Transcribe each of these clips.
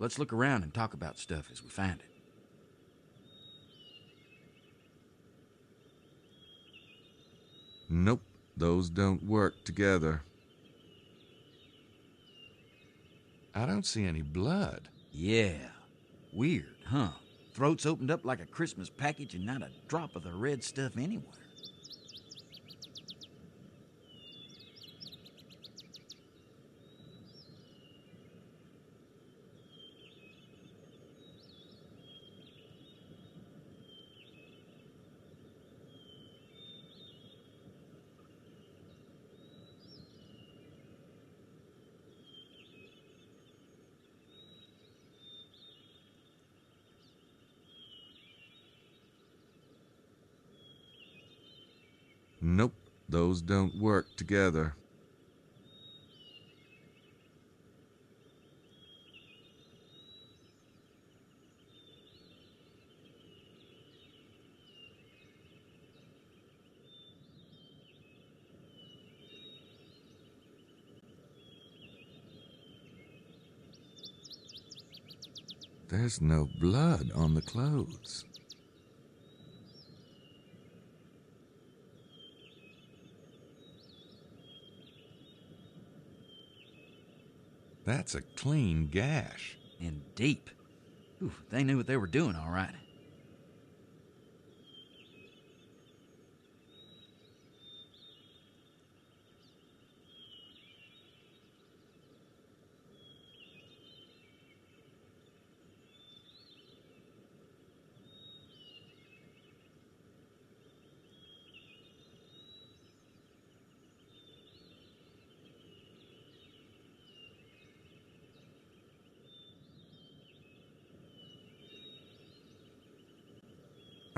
Let's look around and talk about stuff as we find it. Nope, those don't work together. I don't see any blood. Yeah, weird, huh? Throats opened up like a Christmas package and not a drop of the red stuff anywhere. Nope, those don't work together. There's no blood on the clothes. That's a clean gash. And deep. Ooh, they knew what they were doing, all right.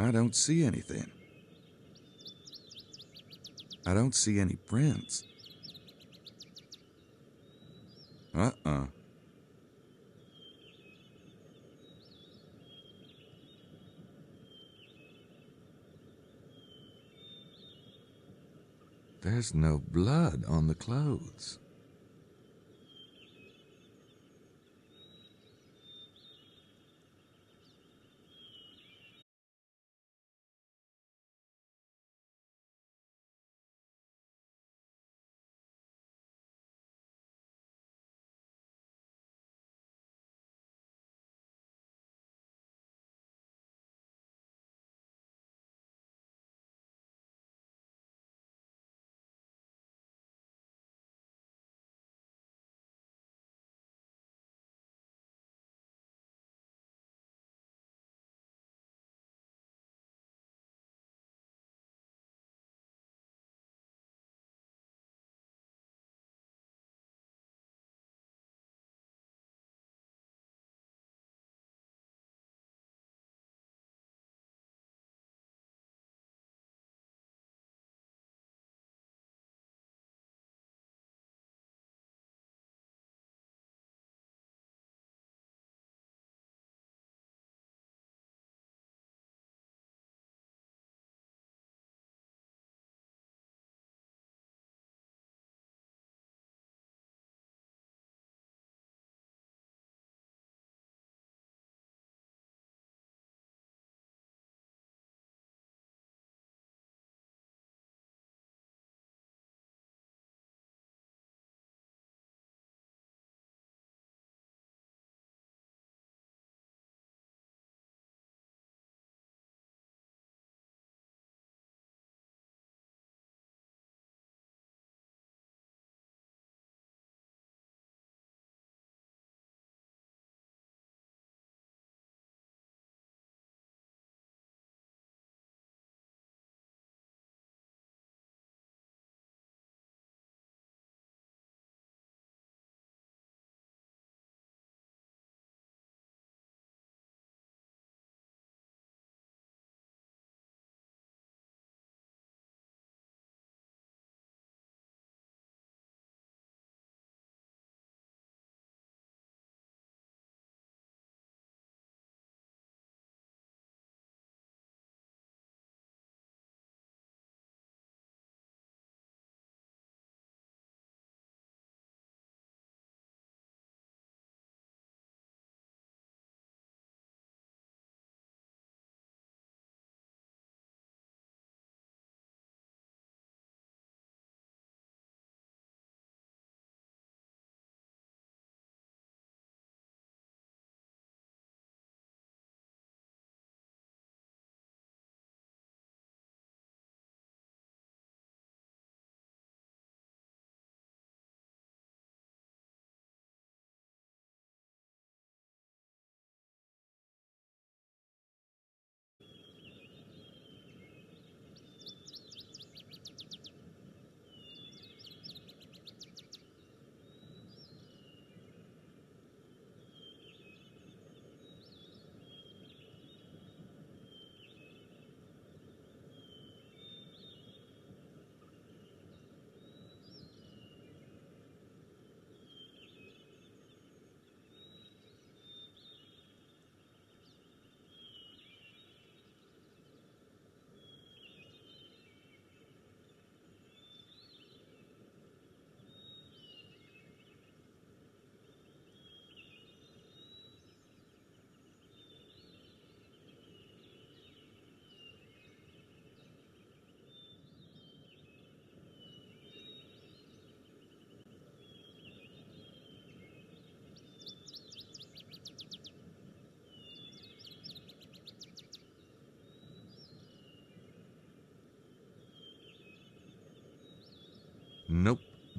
I don't see anything. I don't see any prints. Uh-uh. There's no blood on the clothes.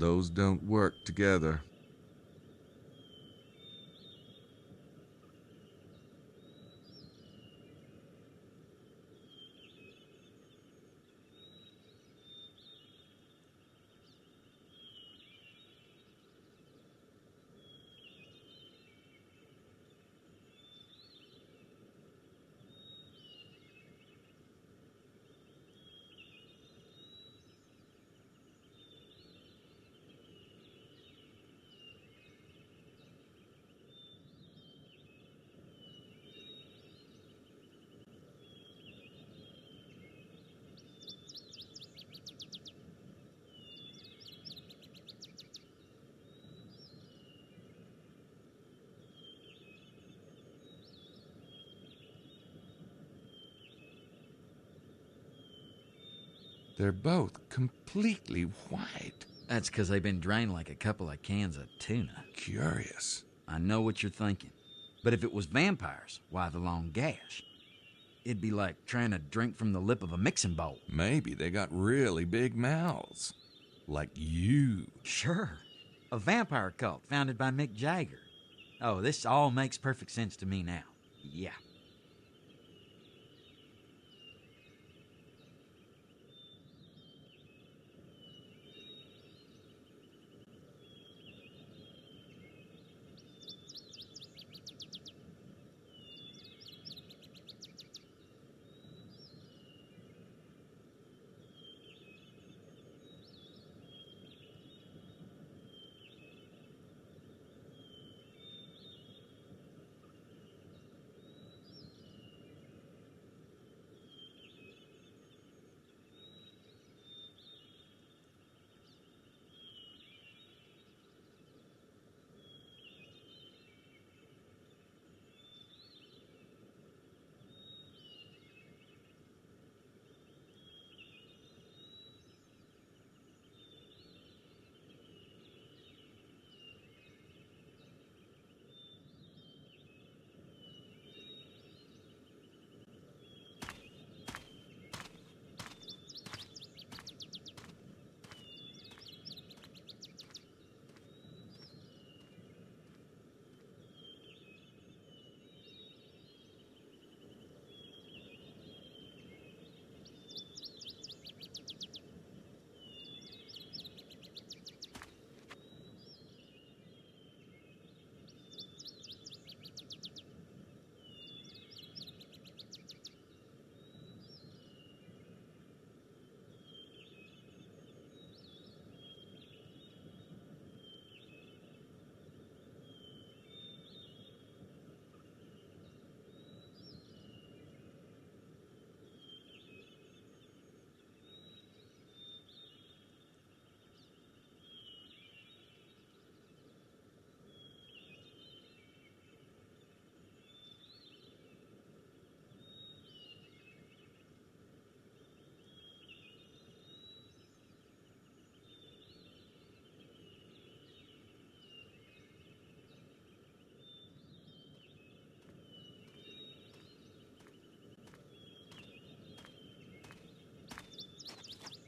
Those don't work together. They're both completely white. That's 'cause they've been drained like a couple of cans of tuna. Curious. I know what you're thinking. But if it was vampires, why the long gash? It'd be like trying to drink from the lip of a mixing bowl. Maybe they got really big mouths. Like you. Sure. A vampire cult founded by Mick Jagger. Oh, this all makes perfect sense to me now. Yeah.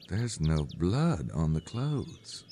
There's no blood on the clothes.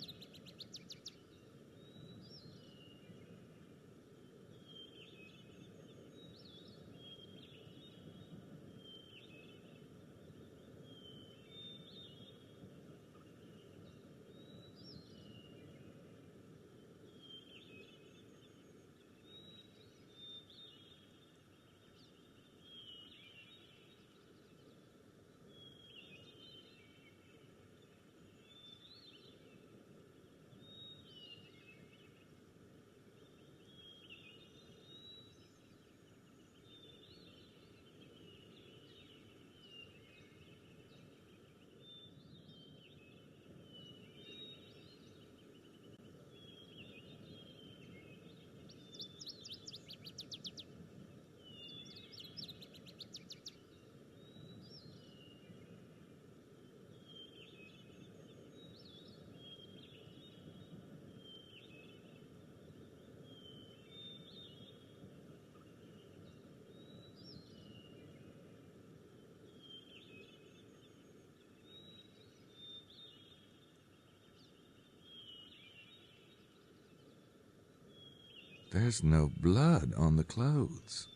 There's no blood on the clothes.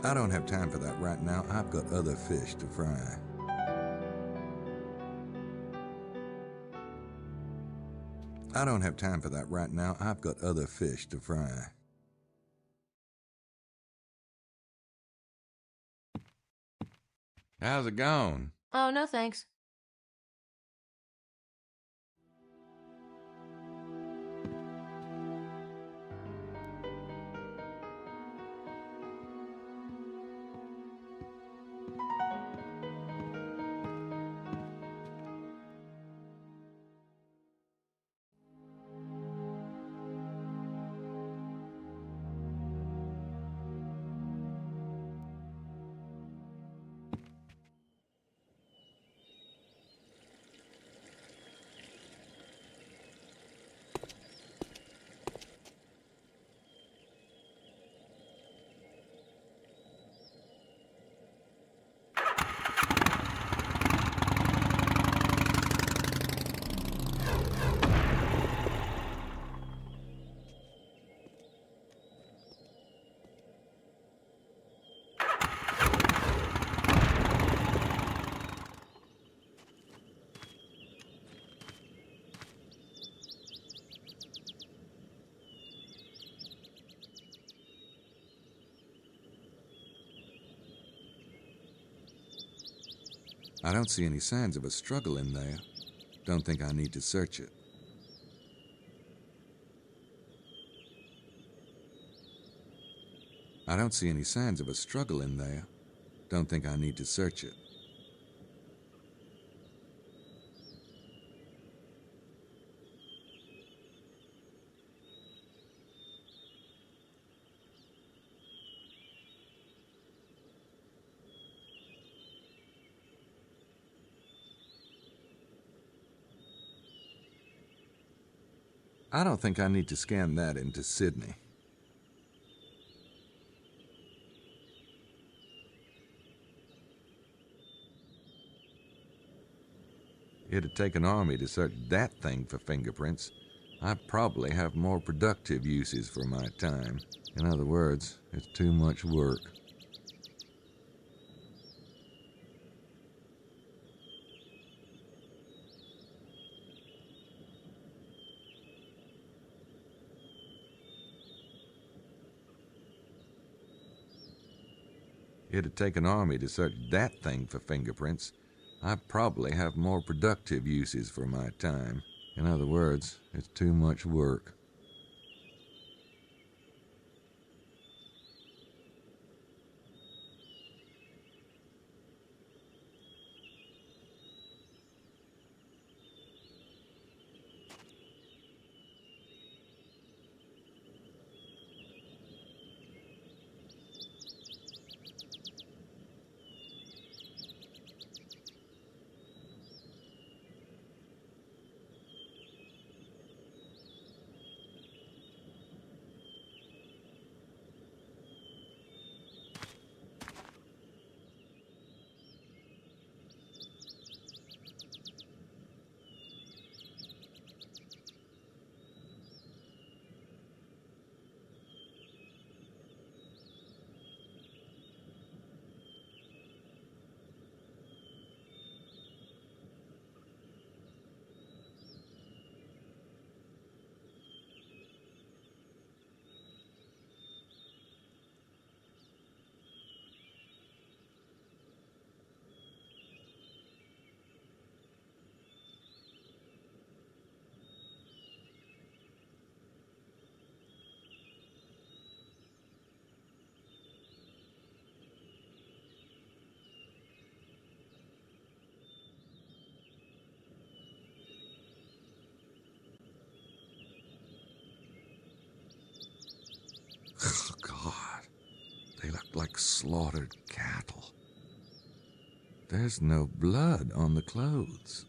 I don't have time for that right now. I've got other fish to fry. I don't have time for that right now. I've got other fish to fry. How's it going? Oh, no thanks. I don't see any signs of a struggle in there. Don't think I need to search it. I don't see any signs of a struggle in there. Don't think I need to search it. I don't think I need to scan that into Sydney. It'd take an army to search that thing for fingerprints. I probably have more productive uses for my time. In other words, it's too much work. It'd take an army to search that thing for fingerprints. I probably have more productive uses for my time. In other words, it's too much work. Oh, God. They look like slaughtered cattle. There's no blood on the clothes.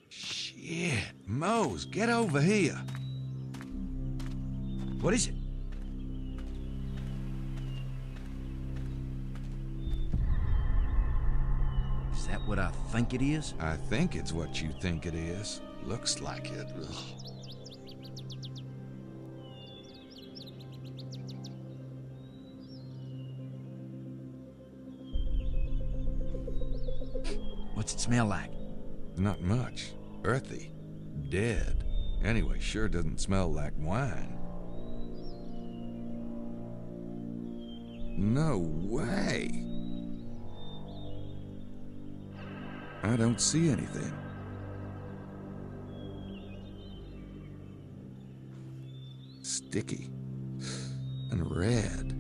Shit, Mose, get over here. What is it? Is that what I think it is? I think it's what you think it is. Looks like it. Ugh. What's it smell like? Not much. Earthy. Dead. Anyway, sure doesn't smell like wine. No way! I don't see anything. Sticky. And red.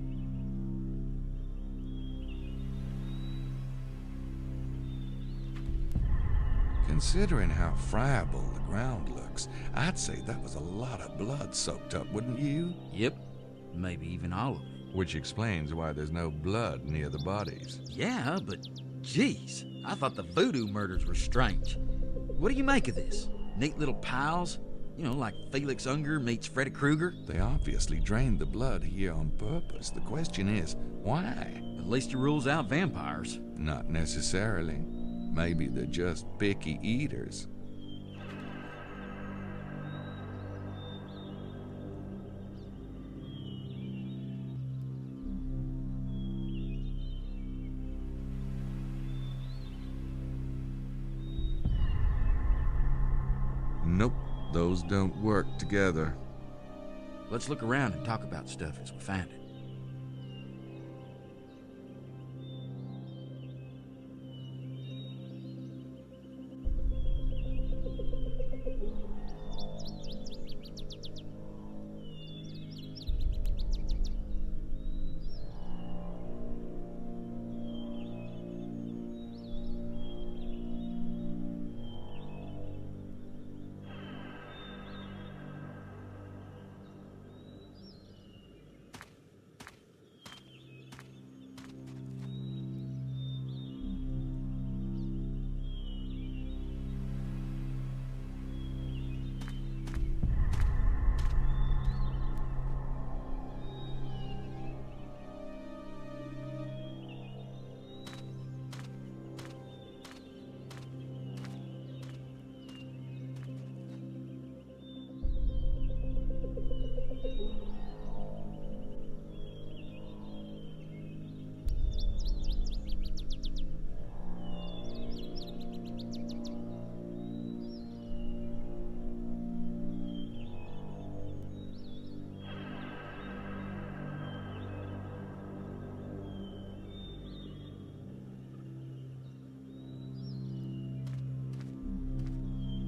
Considering how friable the ground looks, I'd say that was a lot of blood soaked up, wouldn't you? Yep. Maybe even all of it. Which explains why there's no blood near the bodies. Yeah, but geez, I thought the voodoo murders were strange. What do you make of this? Neat little piles? You know, like Felix Unger meets Freddy Krueger? They obviously drained the blood here on purpose. The question is, why? At least it rules out vampires. Not necessarily. Maybe they're just picky eaters. Nope, those don't work together. Let's look around and talk about stuff as we find it.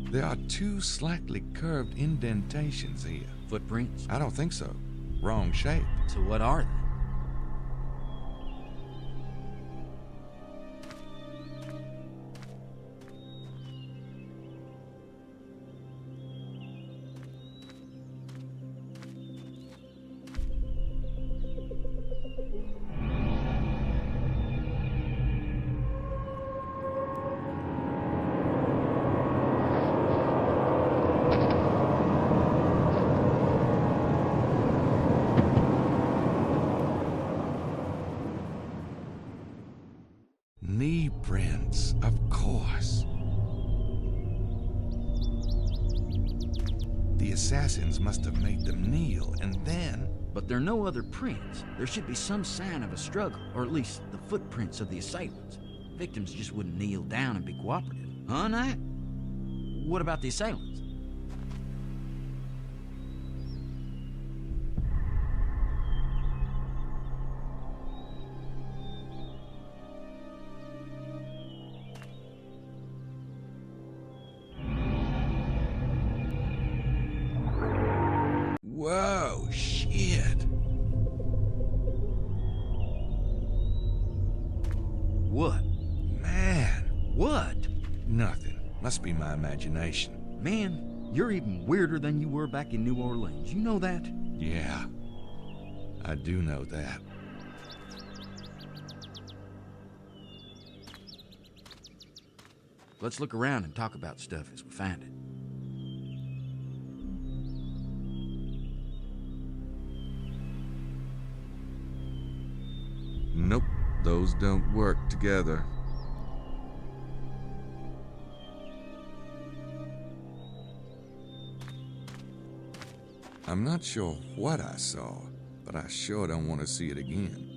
There are two slightly curved indentations here. Footprints? I don't think so. Wrong shape. So what are they? The assassins must have made them kneel, and then... But there are no other prints. There should be some sign of a struggle, or at least the footprints of the assailants. Victims just wouldn't kneel down and be cooperative. Huh, Knight? What about the assailants? Whoa, shit. What? Man. What? Nothing. Must be my imagination. Man, you're even weirder than you were back in New Orleans. You know that? Yeah, I do know that. Let's look around and talk about stuff as we find it. Nope, those don't work together. I'm not sure what I saw, but I sure don't want to see it again.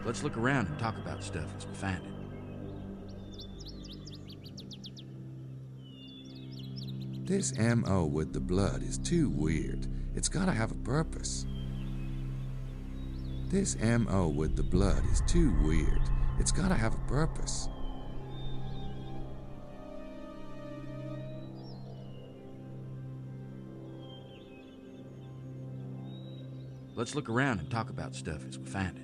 Let's look around and talk about stuff as we find it. This M.O. with the blood is too weird. It's gotta have a purpose. This M.O. with the blood is too weird. It's gotta have a purpose. Let's look around and talk about stuff as we find it.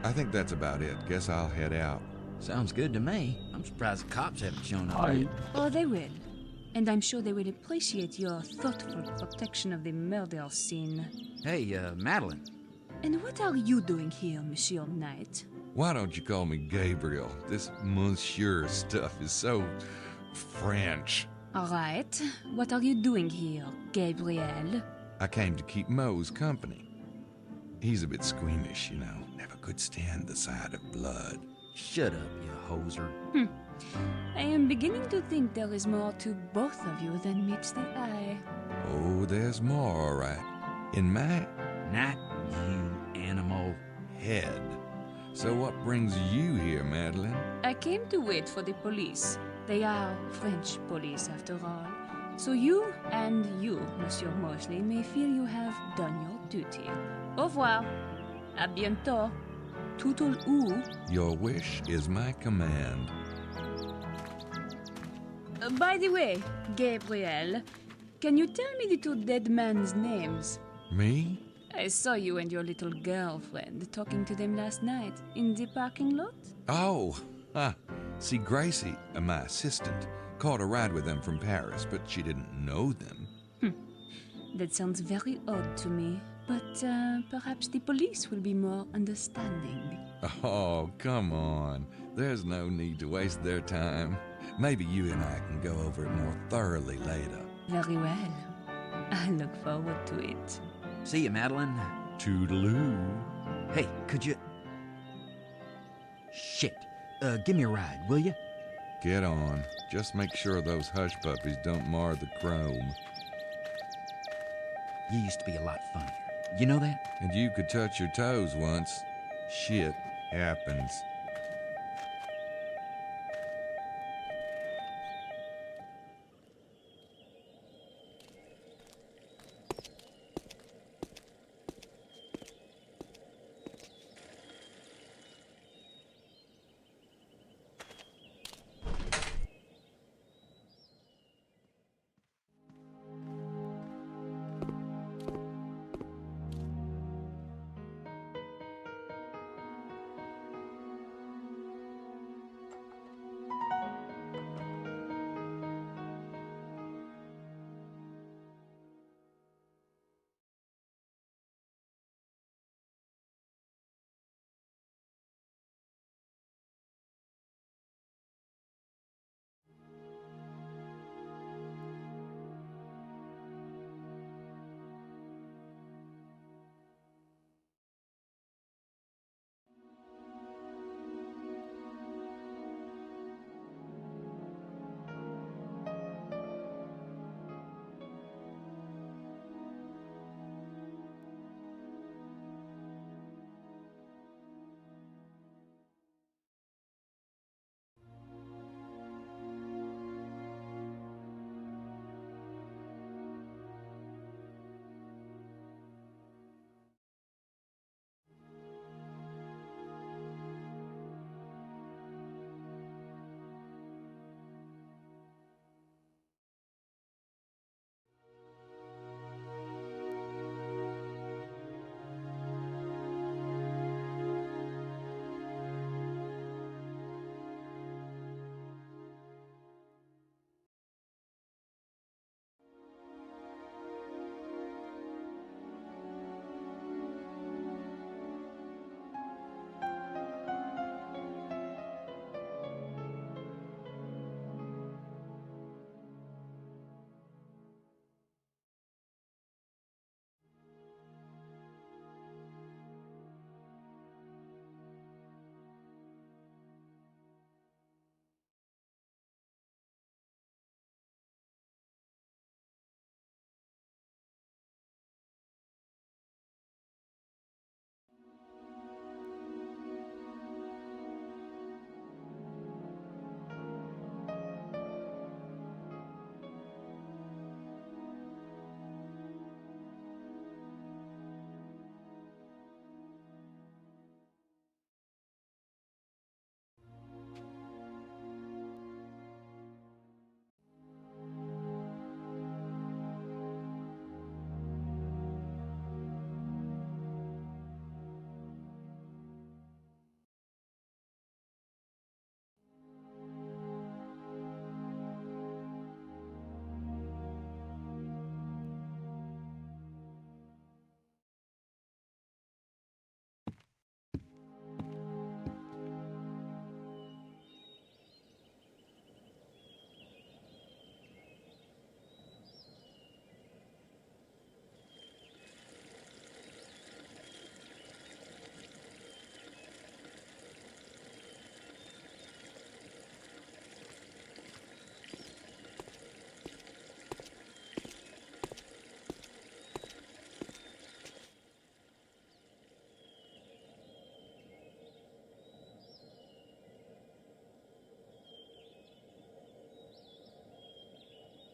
I think that's about it. Guess I'll head out. Sounds good to me. I'm surprised the cops haven't shown up yet. Oh, they will. And I'm sure they will appreciate your thoughtful protection of the murder scene. Hey, Madeline. And what are you doing here, Monsieur Knight? Why don't you call me Gabriel? This monsieur stuff is so French. All right. What are you doing here, Gabriel? I came to keep Moe's company. He's a bit squeamish, you know. Never could stand the sight of blood. Shut up, you hoser. I am beginning to think there is more to both of you than meets the eye. Oh, there's more, all right. In my Not you, animal. head. So what brings you here, Madeline? I came to wait for the police. They are French police, after all. So you and you, Monsieur Mosley, may feel you have done your duty. Au revoir. À bientôt. Toutle ou. Your wish is my command. By the way, Gabriel, can you tell me the two dead men's names? Me? I saw you and your little girlfriend talking to them last night in the parking lot. Oh, see, Gracie, my assistant, caught a ride with them from Paris, but she didn't know them. That sounds very odd to me, but perhaps the police will be more understanding. Oh, come on. There's no need to waste their time. Maybe you and I can go over it more thoroughly later. Very well. I look forward to it. See you, Madeline. Toodaloo. Hey, could you... Shit. Give me a ride, will you? Get on. Just make sure those hush puppies don't mar the chrome. You used to be a lot funnier. You know that? And you could touch your toes once. Shit happens.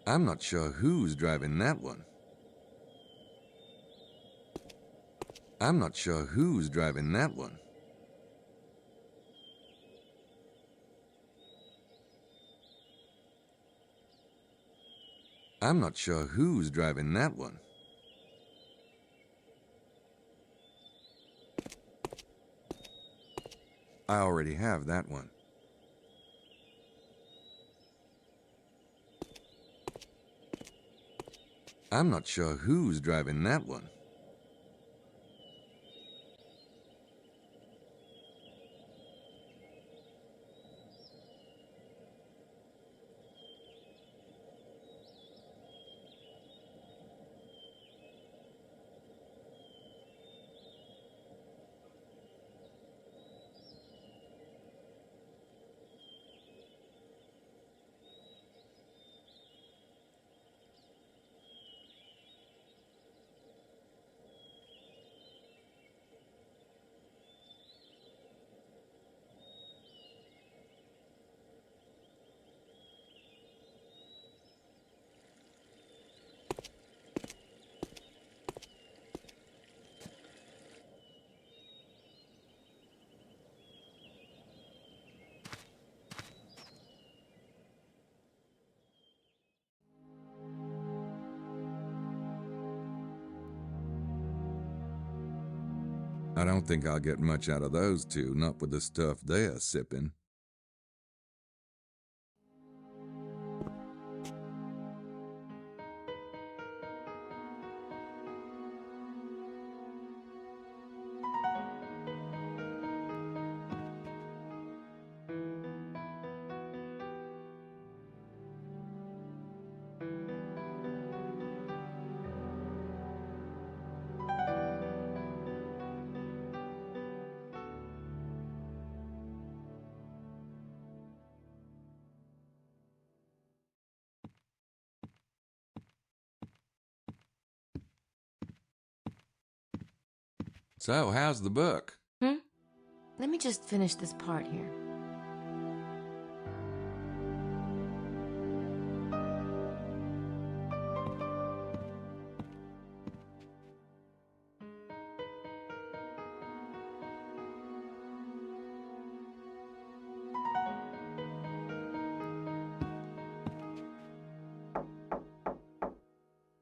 I'm not sure who's driving that one. I'm not sure who's driving that one. I'm not sure who's driving that one. I already have that one. I'm not sure who's driving that one. I don't think I'll get much out of those two, not with the stuff they're sipping. So, how's the book? Let me just finish this part here.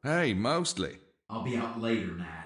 Hey, Mostly. I'll be out later, Nat.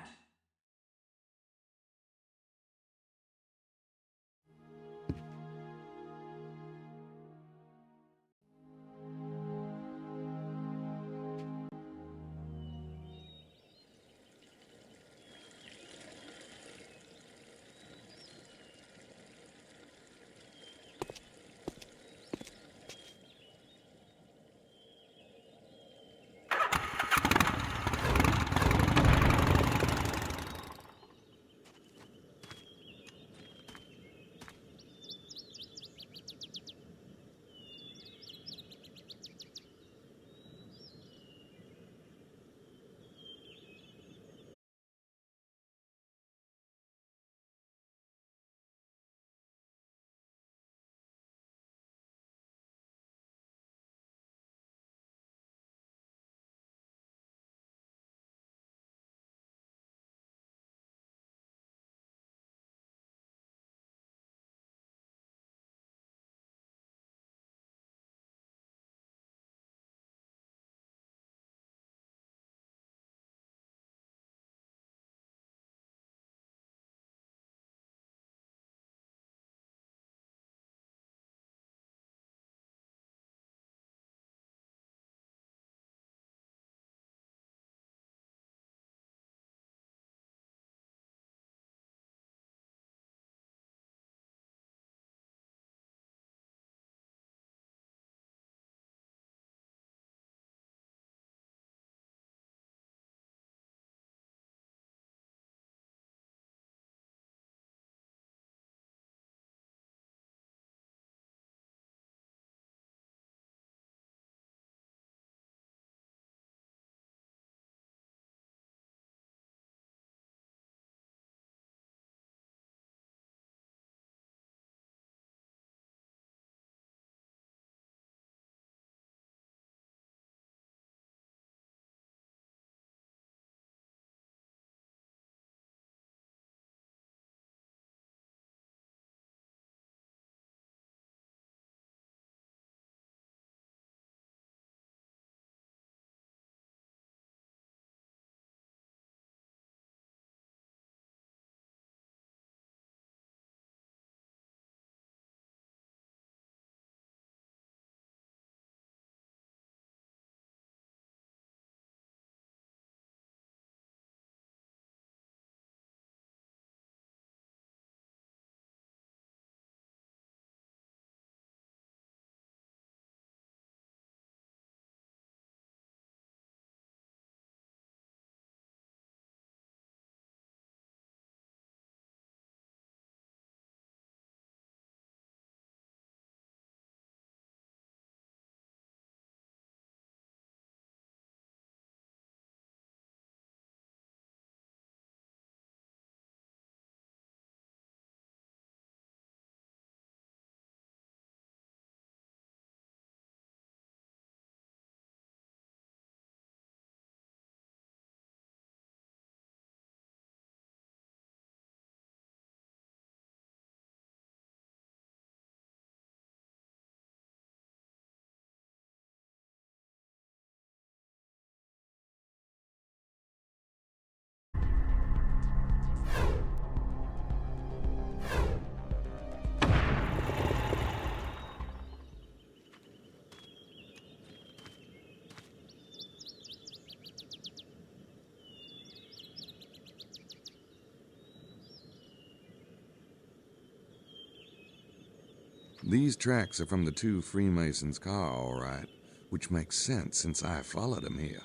These tracks are from the two Freemasons' car, all right, which makes sense since I followed them here.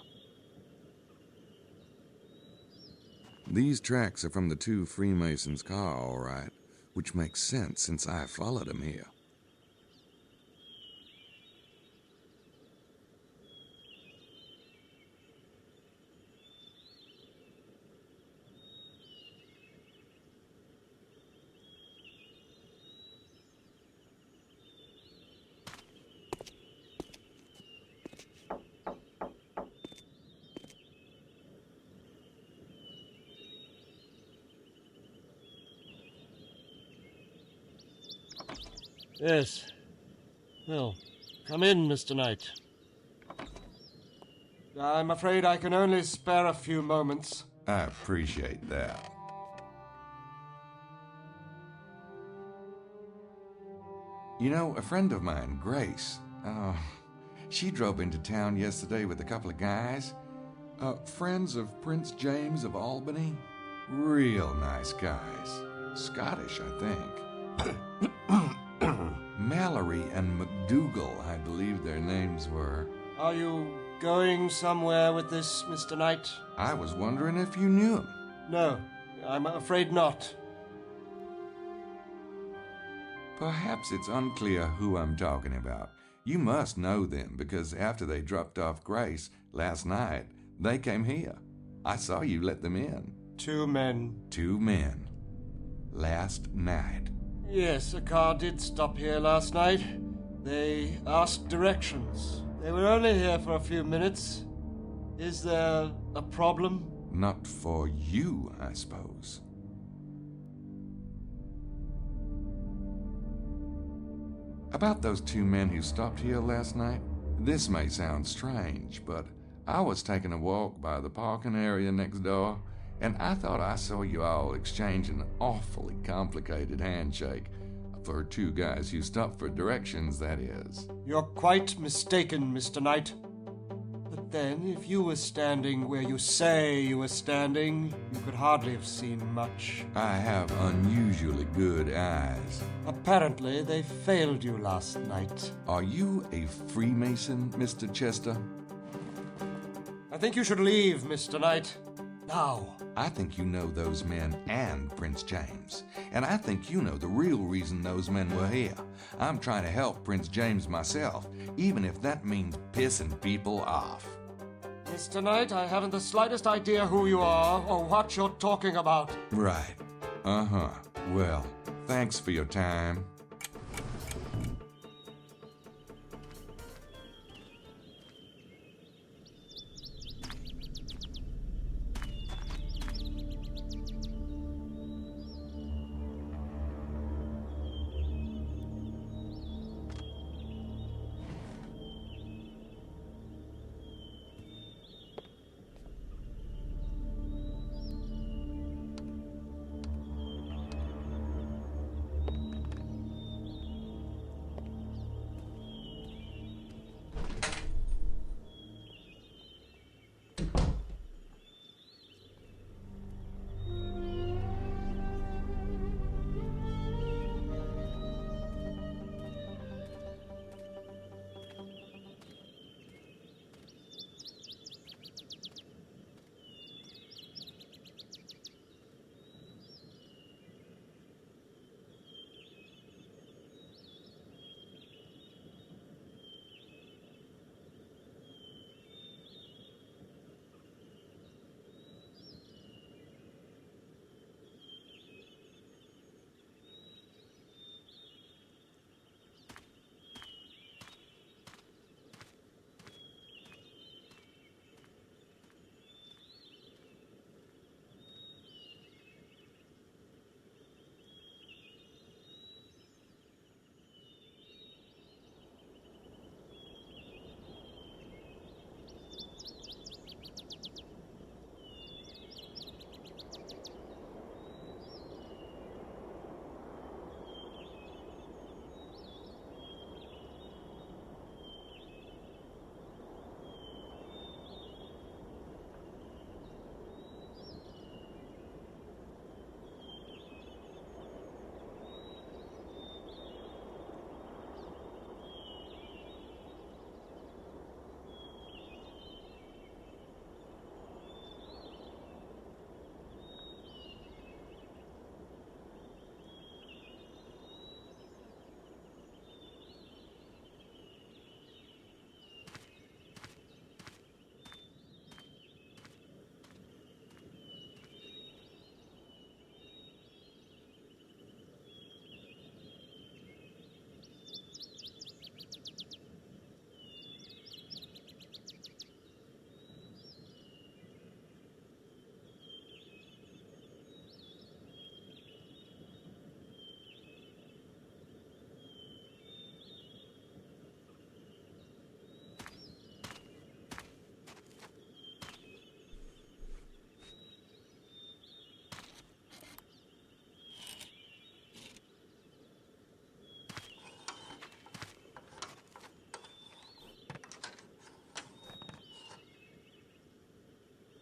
These tracks are from the two Freemasons' car, all right, which makes sense since I followed them here. Yes. Well, come in, Mr. Knight. I'm afraid I can only spare a few moments. I appreciate that. You know, a friend of mine, Grace, she drove into town yesterday with a couple of guys. Friends of Prince James of Albany. Real nice guys. Scottish, I think. Mallory and McDougal, I believe their names were. Are you going somewhere with this, Mr. Knight? I was wondering if you knew them. No, I'm afraid not. Perhaps it's unclear who I'm talking about. You must know them because after they dropped off Grace last night, they came here. I saw you let them in. 2 men. 2 men. Last night. Yes, a car did stop here last night. They asked directions. They were only here for a few minutes. Is there a problem? Not for you, I suppose. About those 2 men who stopped here last night, this may sound strange, but I was taking a walk by the parking area next door, and I thought I saw you all exchange an awfully complicated handshake for 2 guys who stopped for directions, that is. You're quite mistaken, Mr. Knight. But then, if you were standing where you say you were standing, you could hardly have seen much. I have unusually good eyes. Apparently, they failed you last night. Are you a Freemason, Mr. Chester? I think you should leave, Mr. Knight. Now. I think you know those men and Prince James. And I think you know the real reason those men were here. I'm trying to help Prince James myself, even if that means pissing people off. Mr. Knight, I haven't the slightest idea who you are or what you're talking about. Right. Uh-huh. Well, thanks for your time.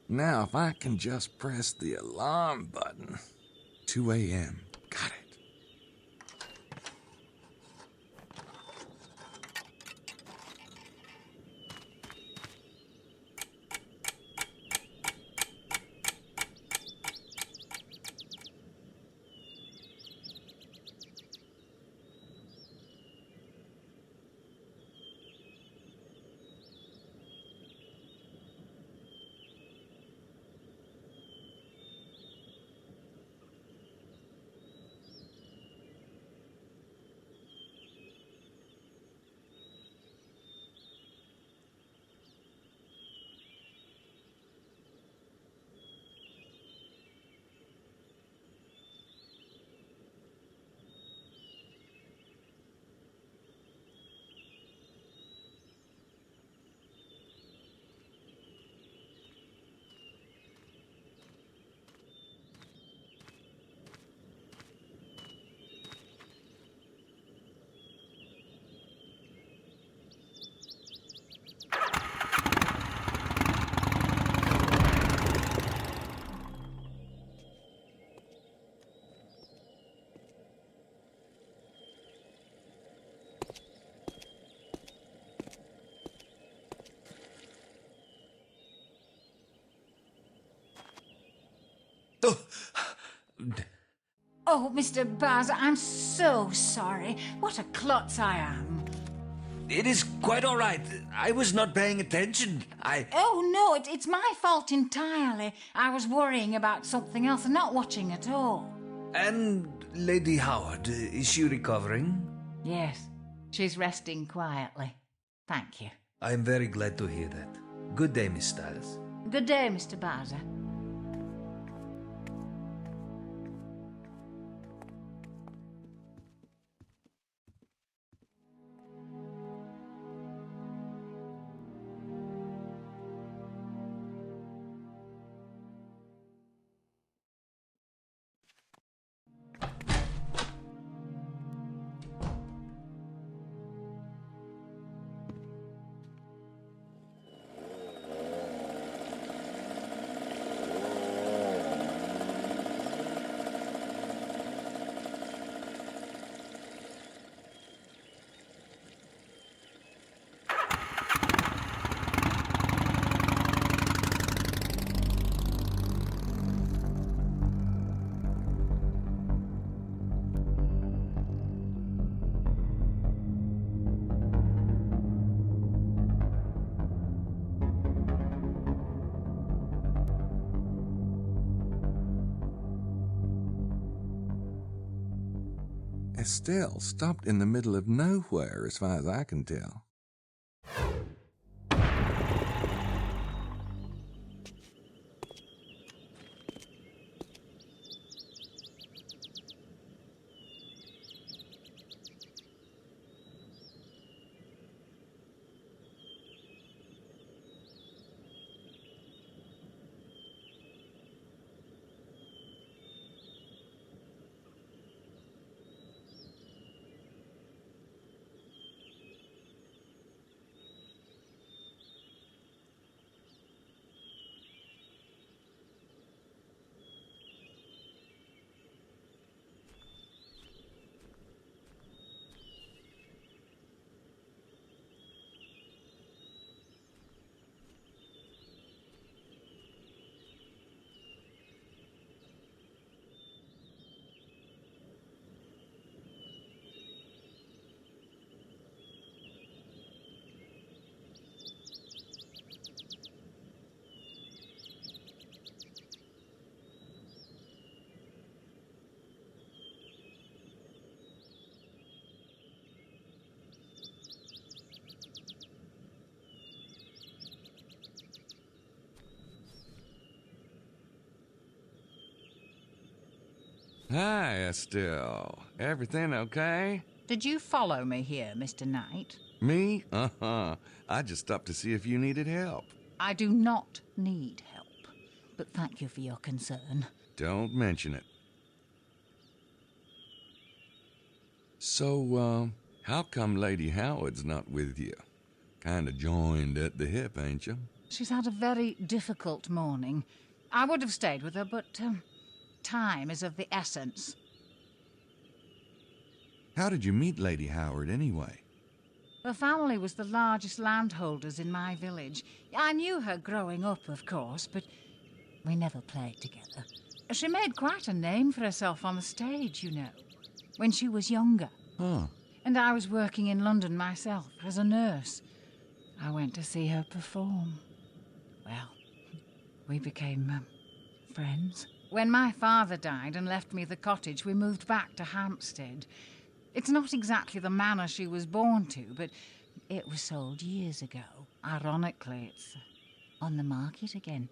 Now, if I can just press the alarm button. 2 a.m. Got it. Oh, Mr. Bowser, I'm so sorry. What a klutz I am. It is quite all right. I was not paying attention. Oh, no, it's my fault entirely. I was worrying about something else and not watching at all. And Lady Howard, is she recovering? Yes, she's resting quietly. Thank you. I'm very glad to hear that. Good day, Miss Stiles. Good day, Mr. Bowser. Estelle stopped in the middle of nowhere, as far as I can tell. Hi, Estelle. Everything okay? Did you follow me here, Mr. Knight? Me? Uh-huh. I just stopped to see if you needed help. I do not need help, but thank you for your concern. Don't mention it. So, how come Lady Howard's not with you? Kinda joined at the hip, ain't you? She's had a very difficult morning. I would have stayed with her, but time is of the essence. How did you meet Lady Howard, anyway? Her family was the largest landholders in my village. I knew her growing up, of course, but we never played together. She made quite a name for herself on the stage, you know, when she was younger. Huh. And I was working in London myself as a nurse. I went to see her perform. Well, we became friends. When my father died and left me the cottage, we moved back to Hampstead. It's not exactly the manor she was born to, but it was sold years ago. Ironically, it's on the market again.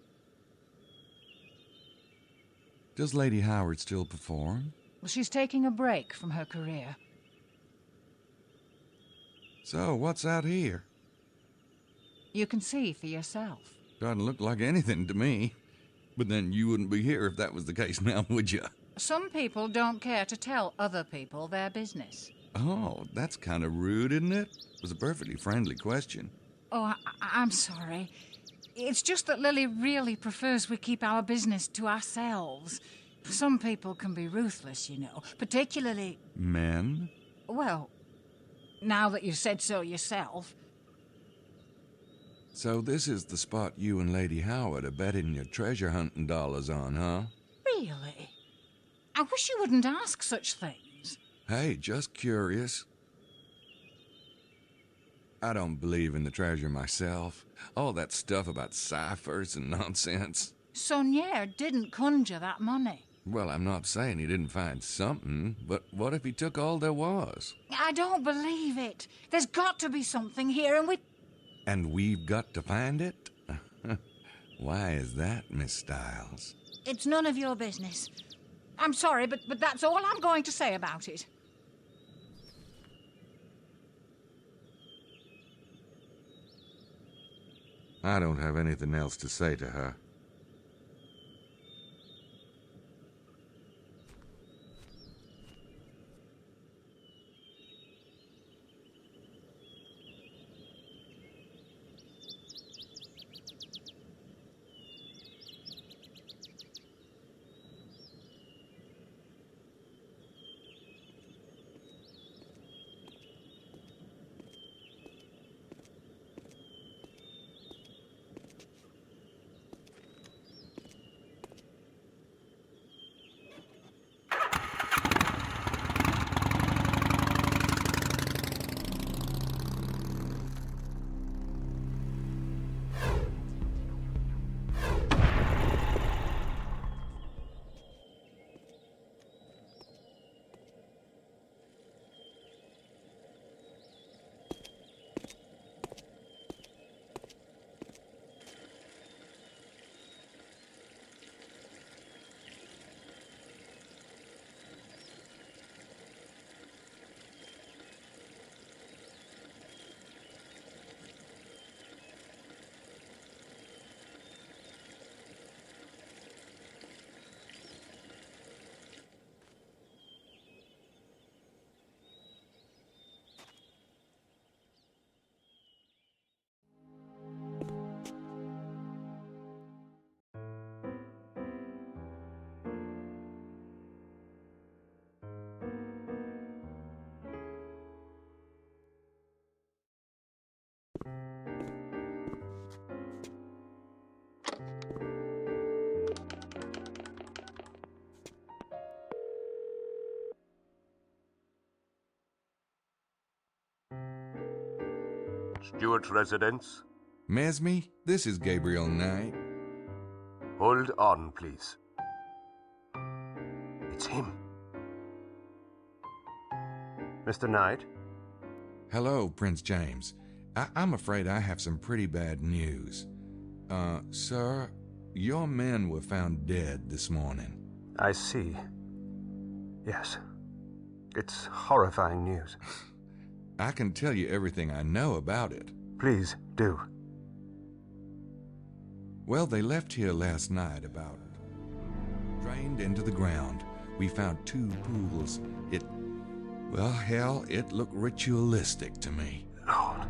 Does Lady Howard still perform? Well, she's taking a break from her career. So, what's out here? You can see for yourself. Doesn't look like anything to me. But then you wouldn't be here if that was the case now, would you? Some people don't care to tell other people their business. Oh, that's kind of rude, isn't it? It was a perfectly friendly question. Oh, I'm sorry. It's just that Lily really prefers we keep our business to ourselves. Some people can be ruthless, you know, particularly... Men? Well, now that you've said so yourself. So this is the spot you and Lady Howard are betting your treasure hunting dollars on, huh? Really? I wish you wouldn't ask such things. Hey, just curious. I don't believe in the treasure myself. All that stuff about ciphers and nonsense. Saunier didn't conjure that money. Well, I'm not saying he didn't find something, but what if he took all there was? I don't believe it. There's got to be something here, and And we've got to find it? Why is that, Miss Stiles? It's none of your business. I'm sorry, but that's all I'm going to say about it. I don't have anything else to say to her. Stewart's residence? Mesme, this is Gabriel Knight. Hold on, please. It's him. Mr. Knight? Hello, Prince James. I'm afraid I have some pretty bad news. Sir, your men were found dead this morning. I see. Yes. It's horrifying news. I can tell you everything I know about it. Please, do. Well, they left here last night about... drained into the ground. We found 2 pools. Well, hell, it looked ritualistic to me. Lord,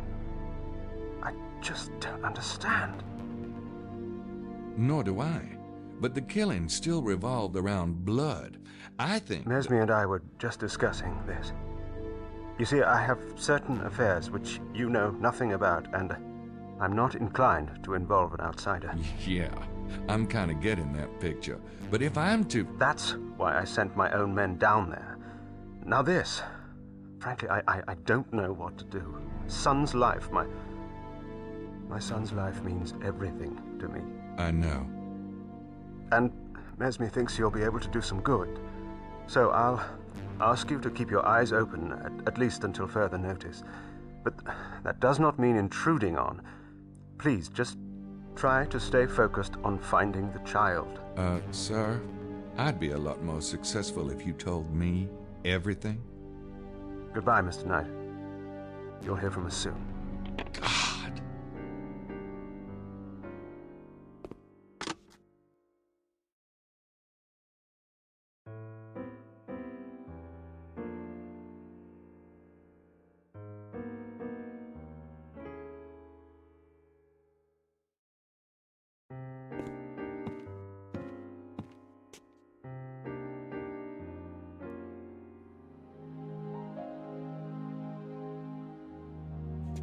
I just don't understand. Nor do I. But the killing still revolved around blood. I think... Mesme and I were just discussing this. You see, I have certain affairs which you know nothing about, and I'm not inclined to involve an outsider. Yeah, I'm kind of getting that picture. But if I'm to... That's why I sent my own men down there. Now this... Frankly, I don't know what to do. Son's life, my son's life means everything to me. I know. And Mesme thinks you'll be able to do some good. So I'll ask you to keep your eyes open, at least until further notice. But that does not mean intruding on. Please, just try to stay focused on finding the child. Sir, I'd be a lot more successful if you told me everything. Goodbye, Mr. Knight. You'll hear from us soon. God.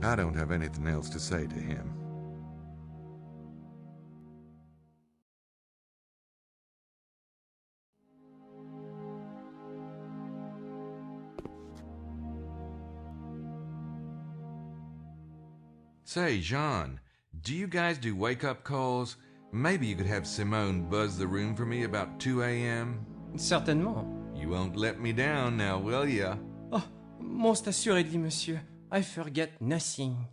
I don't have anything else to say to him. Say, Jean, do you guys do wake-up calls? Maybe you could have Simone buzz the room for me about 2 a.m.? Certainement. You won't let me down now, will ya? Oh, most assuredly, monsieur. I forget nothing.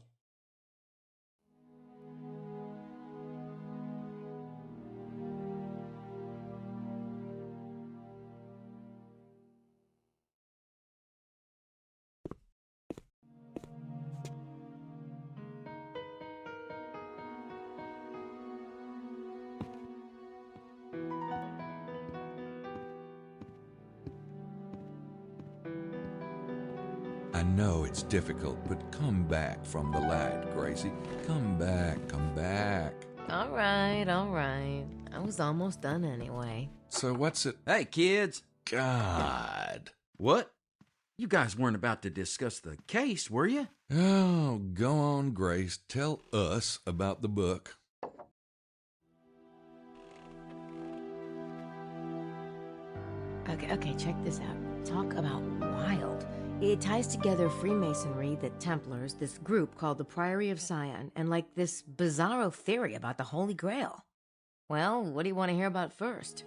I know it's difficult, but come back from the light, Gracie. Come back, come back. All right. I was almost done anyway. So what's it? Hey, kids. God. What? You guys weren't about to discuss the case, were you? Oh, go on, Grace. Tell us about the book. Okay, check this out. Talk about wild. It ties together Freemasonry, the Templars, this group called the Priory of Sion, and like this bizarro theory about the Holy Grail. Well, what do you want to hear about first?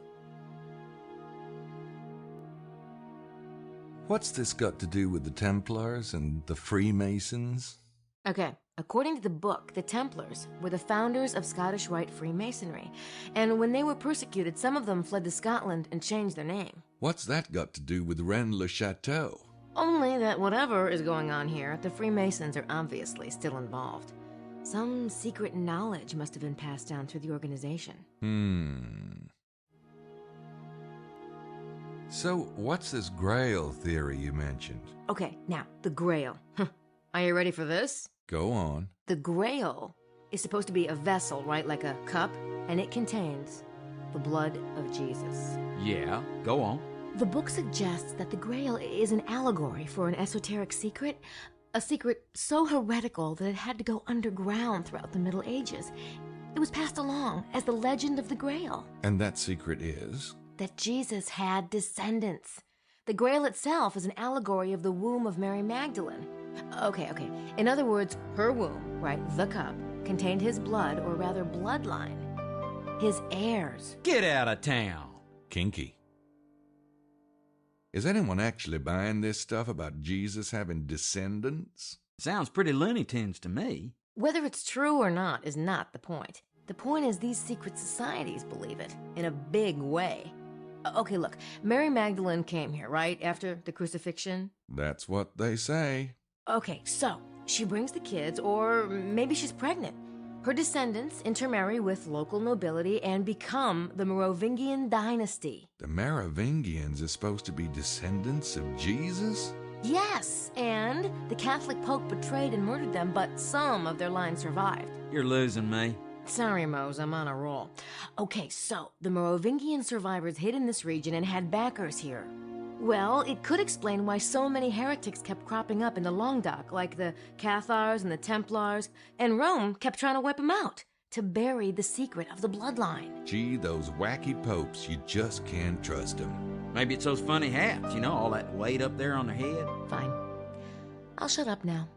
What's this got to do with the Templars and the Freemasons? Okay, according to the book, the Templars were the founders of Scottish Rite Freemasonry, and when they were persecuted, some of them fled to Scotland and changed their name. What's that got to do with Rennes-le-Château? Only that whatever is going on here, the Freemasons are obviously still involved. Some secret knowledge must have been passed down through the organization. So, what's this Grail theory you mentioned? Okay, now, the Grail. Are you ready for this? Go on. The Grail is supposed to be a vessel, right? Like a cup, and it contains the blood of Jesus. Yeah, go on. The book suggests that the Grail is an allegory for an esoteric secret, a secret so heretical that it had to go underground throughout the Middle Ages. It was passed along as the legend of the Grail. And that secret is? That Jesus had descendants. The Grail itself is an allegory of the womb of Mary Magdalene. Okay. In other words, her womb, right, the cup, contained his blood, or rather bloodline. His heirs. Get out of town. Kinky. Is anyone actually buying this stuff about Jesus having descendants? Sounds pretty Looney Tunes to me. Whether it's true or not is not the point. The point is these secret societies believe it, in a big way. Okay, look, Mary Magdalene came here, right, after the crucifixion? That's what they say. Okay, so she brings the kids, or maybe she's pregnant. Her descendants intermarry with local nobility and become the Merovingian dynasty. The Merovingians are supposed to be descendants of Jesus? Yes, and the Catholic Pope betrayed and murdered them, but some of their line survived. You're losing me. Sorry, Mose, I'm on a roll. Okay, so the Merovingian survivors hid in this region and had backers here. Well, it could explain why so many heretics kept cropping up in the Languedoc, like the Cathars and the Templars, and Rome kept trying to wipe them out to bury the secret of the bloodline. Gee, those wacky popes, you just can't trust them. Maybe it's those funny hats, all that weight up there on their head. Fine. I'll shut up now.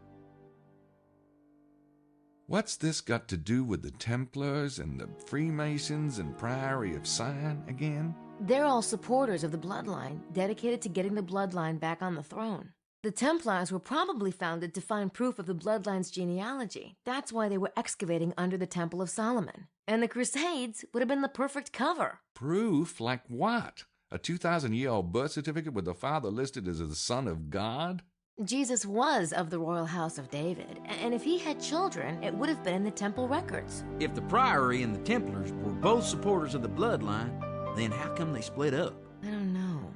What's this got to do with the Templars and the Freemasons and Priory of Sion again? They're all supporters of the bloodline, dedicated to getting the bloodline back on the throne. The Templars were probably founded to find proof of the bloodline's genealogy. That's why they were excavating under the Temple of Solomon. And the Crusades would have been the perfect cover. Proof? Like what? A 2,000-year-old birth certificate with the father listed as the son of God? Jesus was of the royal house of David, and if he had children, it would have been in the temple records. If the Priory and the Templars were both supporters of the bloodline, then how come they split up? I don't know.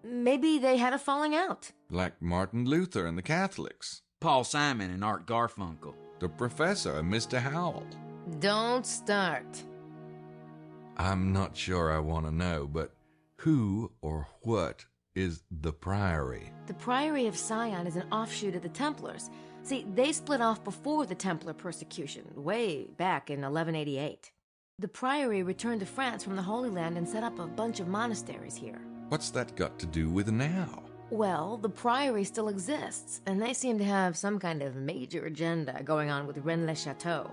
Maybe they had a falling out. Like Martin Luther and the Catholics. Paul Simon and Art Garfunkel. The Professor and Mr. Howell. Don't start. I'm not sure I want to know, but who or what is the Priory? The Priory of Sion is an offshoot of the Templars. See, they split off before the Templar persecution, way back in 1188. The Priory returned to France from the Holy Land and set up a bunch of monasteries here. What's that got to do with now? Well, the Priory still exists, and they seem to have some kind of major agenda going on with Rennes-le-Château.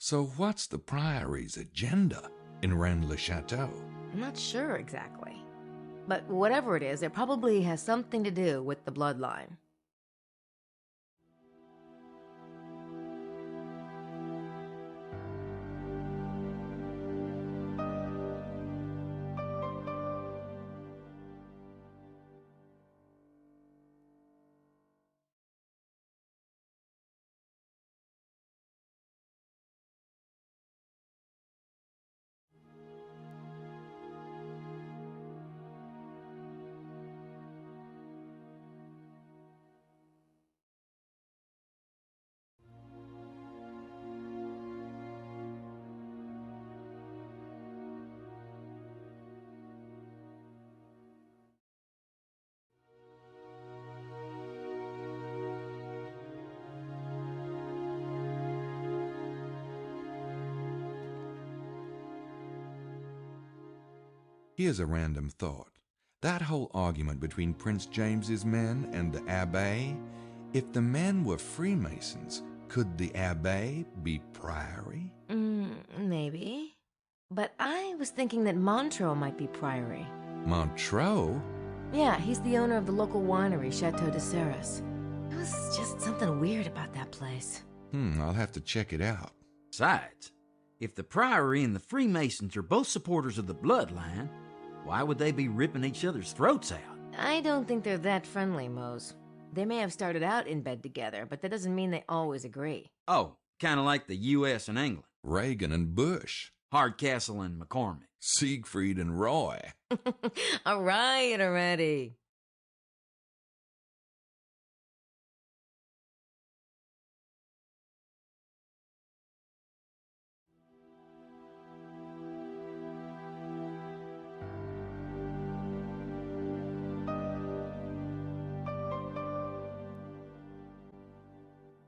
So what's the Priory's agenda in Rennes-le-Château? I'm not sure exactly. But whatever it is, it probably has something to do with the bloodline. Here's a random thought. That whole argument between Prince James's men and the Abbé, if the men were Freemasons, could the Abbé be Priory? Maybe. But I was thinking that Montreux might be Priory. Montreux? Yeah, he's the owner of the local winery, Chateau de Serres. There was just something weird about that place. I'll have to check it out. Besides, if the Priory and the Freemasons are both supporters of the bloodline, why would they be ripping each other's throats out? I don't think they're that friendly, Mose. They may have started out in bed together, but that doesn't mean they always agree. Oh, kind of like the U.S. and England. Reagan and Bush. Hardcastle and McCormick. Siegfried and Roy. All right already.